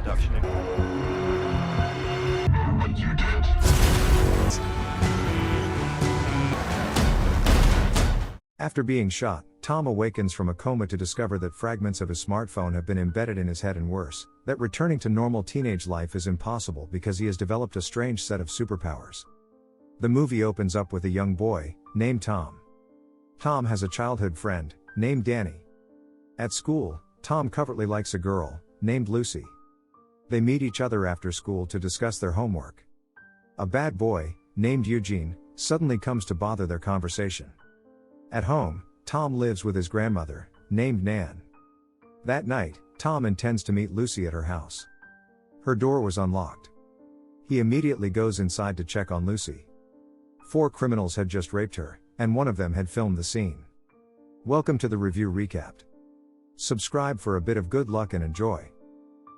production. After being shot, Tom awakens from a coma to discover that fragments of his smartphone have been embedded in his head, and worse, that returning to normal teenage life is impossible because he has developed a strange set of superpowers. The movie opens up with a young boy, named Tom. Tom has a childhood friend, named Danny. At school, Tom covertly likes a girl, named Lucy. They meet each other after school to discuss their homework. A bad boy, named Eugene, suddenly comes to bother their conversation. At home, Tom lives with his grandmother, named Nan. That night, Tom intends to meet Lucy at her house. Her door was unlocked. He immediately goes inside to check on Lucy. 4 criminals had just raped her, and one of them had filmed the scene. Welcome to the review recapped. Subscribe for a bit of good luck and enjoy.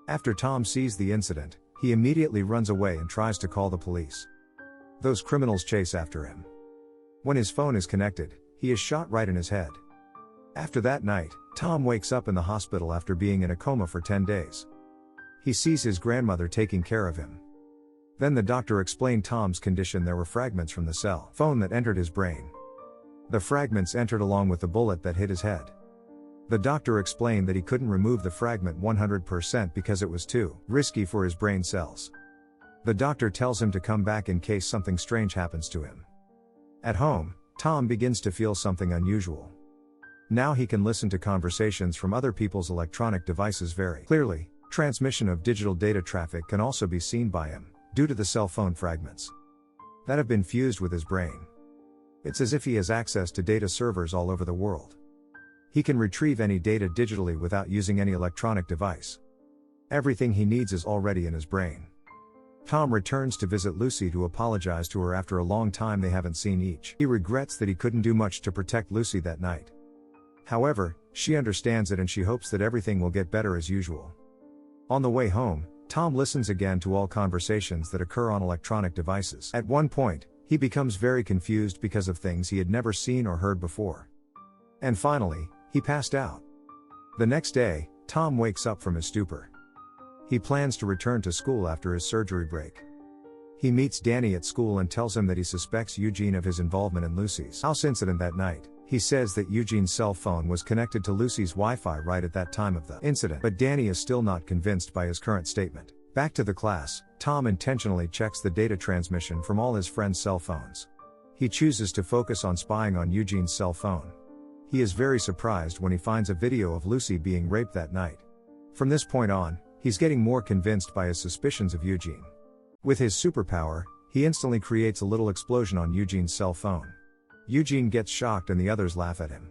After Tom sees the incident, he immediately runs away and tries to call the police. Those criminals chase after him. When his phone is connected, he is shot right in his head. After that night, Tom wakes up in the hospital after being in a coma for 10 days. He sees his grandmother taking care of him. Then the doctor explained Tom's condition. There were fragments from the cell phone that entered his brain. The fragments entered along with the bullet that hit his head. The doctor explained that he couldn't remove the fragment 100% because it was too risky for his brain cells. The doctor tells him to come back in case something strange happens to him. At home, Tom begins to feel something unusual. Now he can listen to conversations from other people's electronic devices very clearly. Transmission of digital data traffic can also be seen by him, due to the cell phone fragments that have been fused with his brain. It's as if he has access to data servers all over the world. He can retrieve any data digitally without using any electronic device. Everything he needs is already in his brain. Tom returns to visit Lucy to apologize to her after a long time they haven't seen each. He regrets that he couldn't do much to protect Lucy that night. However, she understands it and she hopes that everything will get better as usual. On the way home, Tom listens again to all conversations that occur on electronic devices. At one point, he becomes very confused because of things he had never seen or heard before. And finally, he passed out. The next day, Tom wakes up from his stupor. He plans to return to school after his surgery break. He meets Danny at school and tells him that he suspects Eugene of his involvement in Lucy's house incident that night. He says that Eugene's cell phone was connected to Lucy's Wi-Fi right at that time of the incident, but Danny is still not convinced by his current statement. Back to the class, Tom intentionally checks the data transmission from all his friends' cell phones. He chooses to focus on spying on Eugene's cell phone. He is very surprised when he finds a video of Lucy being raped that night. From this point on, he's getting more convinced by his suspicions of Eugene. With his superpower, he instantly creates a little explosion on Eugene's cell phone. Eugene gets shocked and the others laugh at him.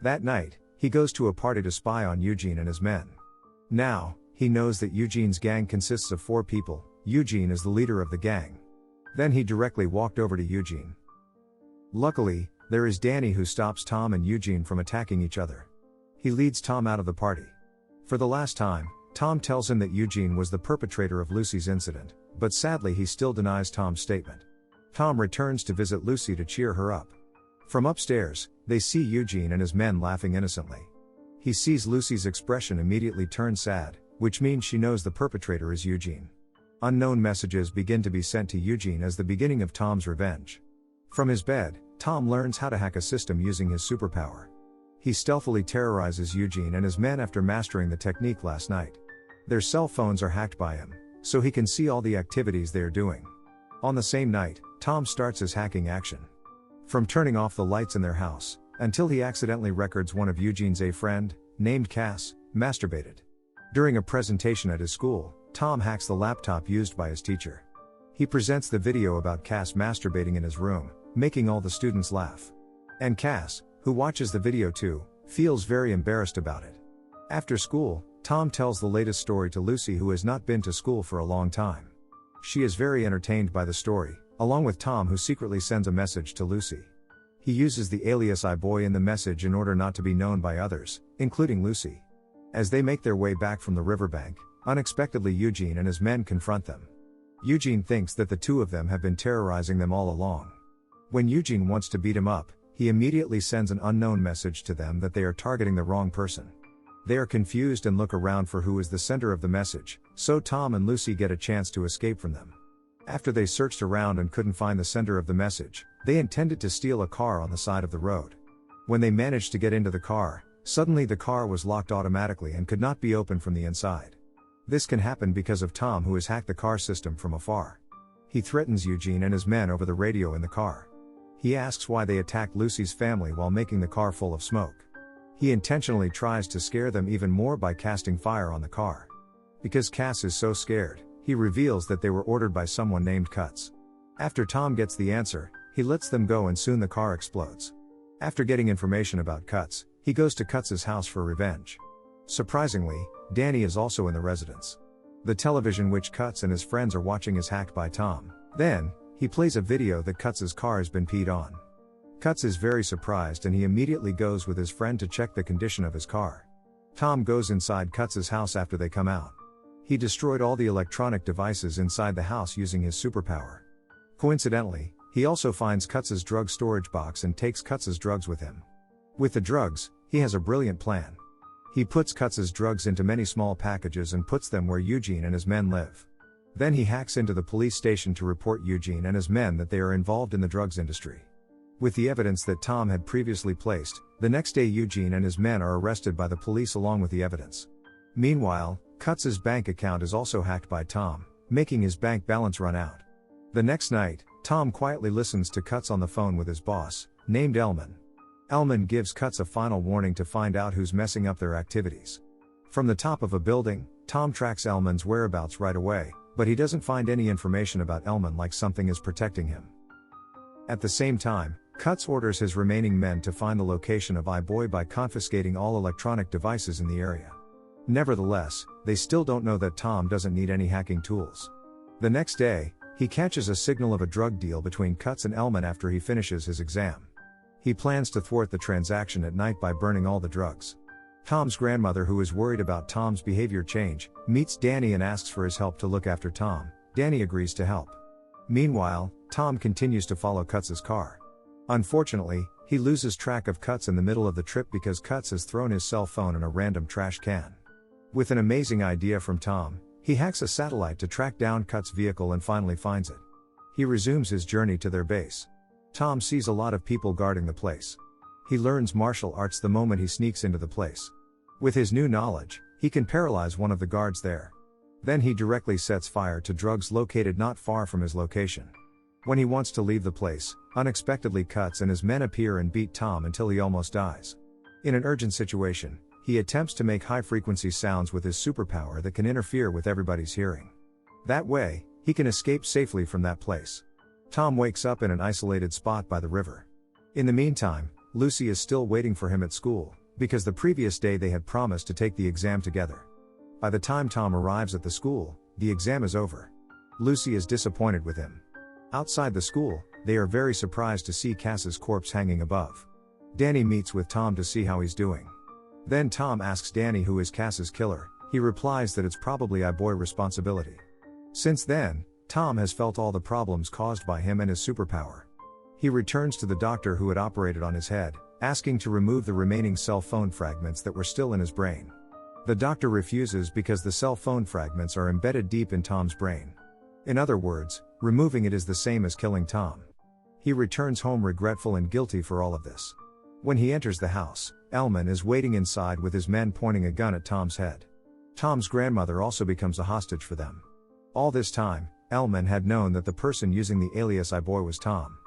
That night, he goes to a party to spy on Eugene and his men. Now, he knows that Eugene's gang consists of 4 people. Eugene is the leader of the gang. Then he directly walked over to Eugene. Luckily, there is Danny who stops Tom and Eugene from attacking each other. He leads Tom out of the party. For the last time, Tom tells him that Eugene was the perpetrator of Lucy's incident, but sadly he still denies Tom's statement. Tom returns to visit Lucy to cheer her up. From upstairs, they see Eugene and his men laughing innocently. He sees Lucy's expression immediately turn sad, which means she knows the perpetrator is Eugene. Unknown messages begin to be sent to Eugene as the beginning of Tom's revenge. From his bed, Tom learns how to hack a system using his superpower. He stealthily terrorizes Eugene and his men after mastering the technique last night. Their cell phones are hacked by him, so he can see all the activities they are doing. On the same night, Tom starts his hacking action. From turning off the lights in their house, until he accidentally records one of Eugene's friend, named Cass, masturbated. During a presentation at his school, Tom hacks the laptop used by his teacher. He presents the video about Cass masturbating in his room, making all the students laugh. And Cass, who watches the video too, feels very embarrassed about it. After school, Tom tells the latest story to Lucy, who has not been to school for a long time. She is very entertained by the story, along with Tom, who secretly sends a message to Lucy. He uses the alias iBoy in the message in order not to be known by others, including Lucy. As they make their way back from the riverbank, unexpectedly Eugene and his men confront them. Eugene thinks that the 2 of them have been terrorizing them all along. When Eugene wants to beat him up, he immediately sends an unknown message to them that they are targeting the wrong person. They are confused and look around for who is the sender of the message, so Tom and Lucy get a chance to escape from them. After they searched around and couldn't find the sender of the message, they intended to steal a car on the side of the road. When they managed to get into the car, suddenly the car was locked automatically and could not be opened from the inside. This can happen because of Tom, who has hacked the car system from afar. He threatens Eugene and his men over the radio in the car. He asks why they attacked Lucy's family while making the car full of smoke. He intentionally tries to scare them even more by casting fire on the car. Because Cass is so scared, he reveals that they were ordered by someone named Cuts. After Tom gets the answer, he lets them go and soon the car explodes. After getting information about Cuts, he goes to Cuts' house for revenge. Surprisingly, Danny is also in the residence. The television which Cuts and his friends are watching is hacked by Tom. Then, he plays a video that Cuts' car has been peed on. Cuts is very surprised and he immediately goes with his friend to check the condition of his car. Tom goes inside Cuts' house after they come out. He destroyed all the electronic devices inside the house using his superpower. Coincidentally, he also finds Cuts' drug storage box and takes Cuts' drugs with him. With the drugs, he has a brilliant plan. He puts Cuts' drugs into many small packages and puts them where Eugene and his men live. Then he hacks into the police station to report Eugene and his men that they are involved in the drugs industry. With the evidence that Tom had previously placed, the next day Eugene and his men are arrested by the police along with the evidence. Meanwhile, Cuts' bank account is also hacked by Tom, making his bank balance run out. The next night, Tom quietly listens to Cuts on the phone with his boss, named Elman. Elman gives Cuts a final warning to find out who's messing up their activities. From the top of a building, Tom tracks Elman's whereabouts right away, but he doesn't find any information about Elman, like something is protecting him. At the same time, Cuts orders his remaining men to find the location of iBoy by confiscating all electronic devices in the area. Nevertheless, they still don't know that Tom doesn't need any hacking tools. The next day, he catches a signal of a drug deal between Cuts and Elman after he finishes his exam. He plans to thwart the transaction at night by burning all the drugs. Tom's grandmother, who is worried about Tom's behavior change, meets Danny and asks for his help to look after Tom. Danny agrees to help. Meanwhile, Tom continues to follow Cuts' car. Unfortunately, he loses track of Cuts in the middle of the trip because Cuts has thrown his cell phone in a random trash can. With an amazing idea from Tom, he hacks a satellite to track down Cuts' vehicle and finally finds it. He resumes his journey to their base. Tom sees a lot of people guarding the place. He learns martial arts the moment he sneaks into the place. With his new knowledge, he can paralyze one of the guards there. Then he directly sets fire to drugs located not far from his location. When he wants to leave the place, unexpectedly Cuts and his men appear and beat Tom until he almost dies. In an urgent situation, he attempts to make high-frequency sounds with his superpower that can interfere with everybody's hearing. That way, he can escape safely from that place. Tom wakes up in an isolated spot by the river. In the meantime, Lucy is still waiting for him at school, because the previous day they had promised to take the exam together. By the time Tom arrives at the school, the exam is over. Lucy is disappointed with him. Outside the school, they are very surprised to see Cass's corpse hanging above. Danny meets with Tom to see how he's doing. Then Tom asks Danny who is Cass's killer. He replies that it's probably iBoy responsibility. Since then, Tom has felt all the problems caused by him and his superpower. He returns to the doctor who had operated on his head, asking to remove the remaining cell phone fragments that were still in his brain. The doctor refuses because the cell phone fragments are embedded deep in Tom's brain. In other words, removing it is the same as killing Tom. He returns home regretful and guilty for all of this. When he enters the house, Elman is waiting inside with his men pointing a gun at Tom's head. Tom's grandmother also becomes a hostage for them. All this time, Elman had known that the person using the alias iBoy was Tom.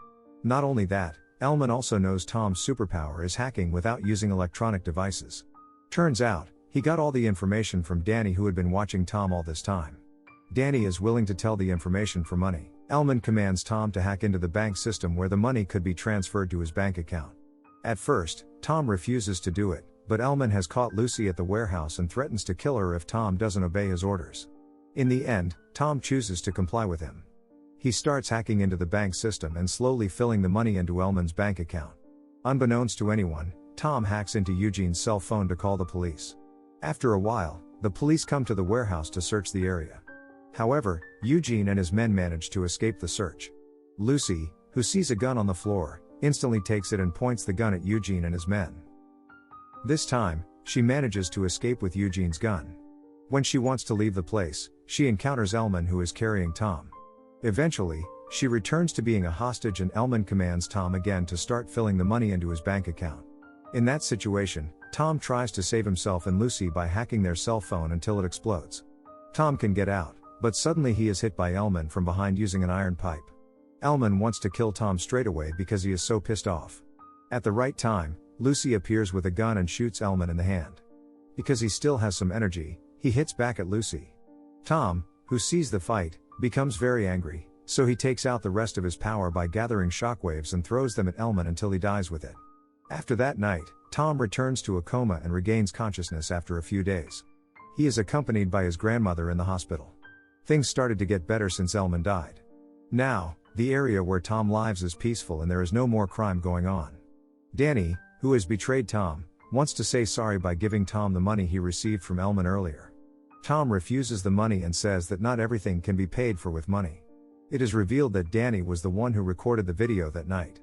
Not only that, Elman also knows Tom's superpower is hacking without using electronic devices. Turns out, he got all the information from Danny, who had been watching Tom all this time. Danny is willing to tell the information for money. Elman commands Tom to hack into the bank system where the money could be transferred to his bank account. At first, Tom refuses to do it, but Elman has caught Lucy at the warehouse and threatens to kill her if Tom doesn't obey his orders. In the end, Tom chooses to comply with him. He starts hacking into the bank system and slowly filling the money into Elman's bank account. Unbeknownst to anyone, Tom hacks into Eugene's cell phone to call the police. After a while, the police come to the warehouse to search the area. However, Eugene and his men manage to escape the search. Lucy, who sees a gun on the floor, instantly takes it and points the gun at Eugene and his men. This time, she manages to escape with Eugene's gun. When she wants to leave the place, she encounters Elman, who is carrying Tom. Eventually, she returns to being a hostage, and Elman commands Tom again to start filling the money into his bank account. In that situation, Tom tries to save himself and Lucy by hacking their cell phone until it explodes. Tom can get out, but suddenly he is hit by Elman from behind using an iron pipe. Elman wants to kill Tom straight away because he is so pissed off. At the right time, Lucy appears with a gun and shoots Elman in the hand. Because he still has some energy, he hits back at Lucy. Tom, who sees the fight, becomes very angry, so he takes out the rest of his power by gathering shockwaves and throws them at Elman until he dies with it. After that night, Tom returns to a coma and regains consciousness after a few days. He is accompanied by his grandmother in the hospital. Things started to get better since Elman died. Now, the area where Tom lives is peaceful and there is no more crime going on. Danny, who has betrayed Tom, wants to say sorry by giving Tom the money he received from Elman earlier. Tom refuses the money and says that not everything can be paid for with money. It is revealed that Danny was the one who recorded the video that night.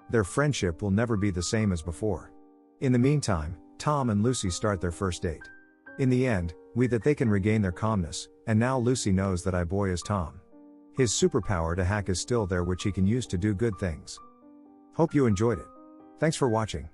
Their friendship will never be the same as before. In the meantime, Tom and Lucy start their first date. In the end, they can regain their calmness, and now Lucy knows that boy is Tom. His superpower to hack is still there, which he can use to do good things. Hope you enjoyed it. Thanks for watching.